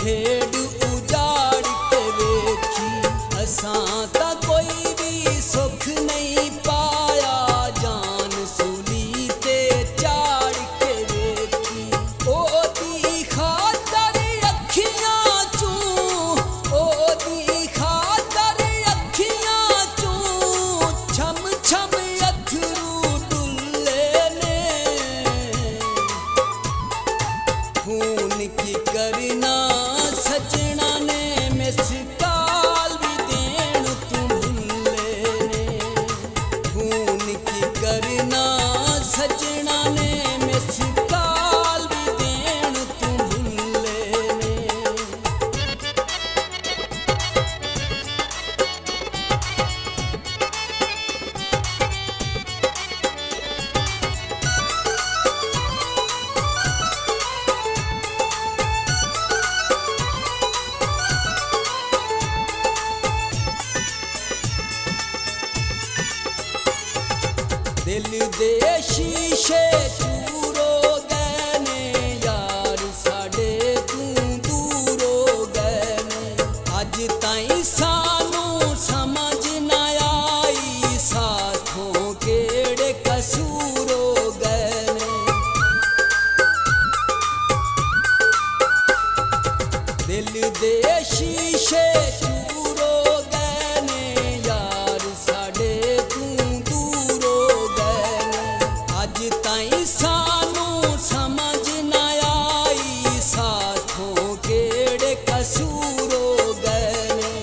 खेड उजाड़ के वेखी असां तां कोई भी सुख नहीं पाया जान सूली ते चाड़ के वेखी ओदी खातर अखियां चूं ओदी खातर अखियां चूं छम छम अथरू डुल्ले ने खून की करना सजना ने मिस काल भी देन तू भूले ने खून की करना सजना ने मिस काल भी देन तू भूले ने दिल दे शीशे चूरो गए ने यार साडे तू दूर हो गए ने अज ताईं सानू समझ ना आई साथों केड़े कसूर हो गए ने दिल दे शीशे चूरो गए ने यार साडे तू दूर हो गए ने अज ताईं सानू समझ ना आई साथों केड़े कसूर हो गए ने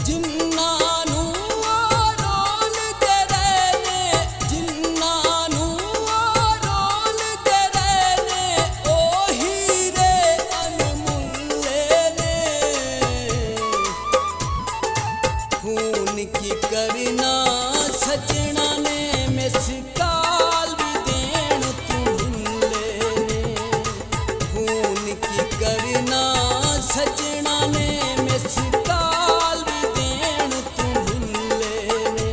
जिन्नां नूं रोलदे रहे ने जिन्नां नूं रोलदे रहे ने ओ हीरे अनमुल्ले ने खून की करना सजना ने मिस काल भी देन तू भूले ने खून की करना सजना ने मिस काल भी देन तू भूले ने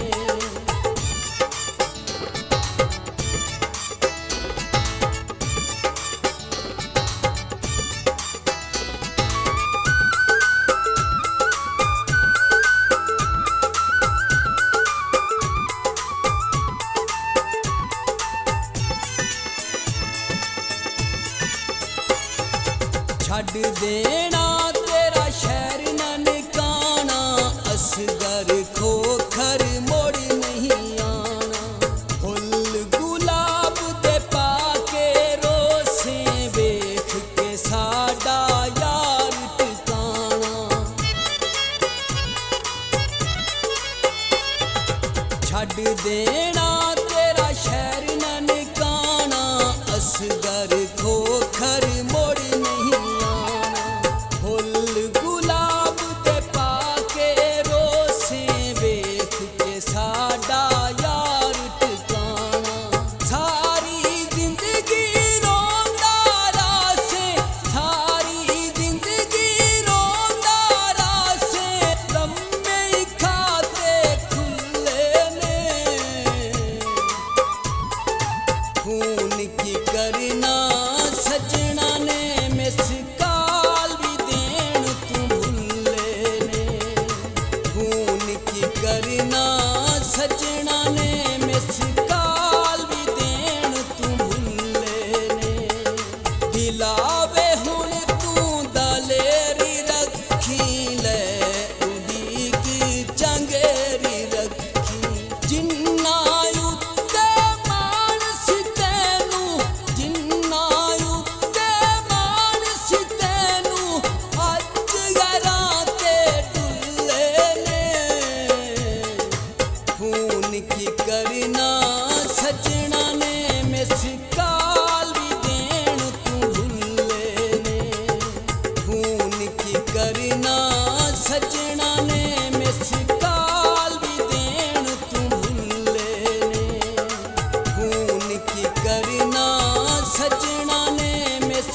छड़ देना तेरा शहर ननकाना असगर खोखर मोड़ नहीं आना फुल गुलाब दे पाके रोसे वेख के साडा यार टिकाना छड़ देना तेरा शहर ननकाना असगर खोखर मोड़ नहीं आना फुल गुलाब दे पाके रोसे वेख के साडा यार टिकाना सारी जिंदगी रोंदा रासे सारी जिंदगी रोंदा रासे लम्मे खाते खुले ने खून की करना सजना ने मिस काल भी देन तू भूले ने खून की करना सजना ने मिस काल भी देन तू भूले ने दिलावे हुण तू दलेरी रखी ले उदी की चंगेरी रखी जिन्ना उत्ते मानस तैनू जिन्ना उत्ते मानस तैनू अज गरां ते डुल्ले ने खून की करना सजना ने मिस काल भी देन तू भूले ने खून की करना सजना ने मिस काल भी देन तू भूले ने खून की करना सजना ने मिस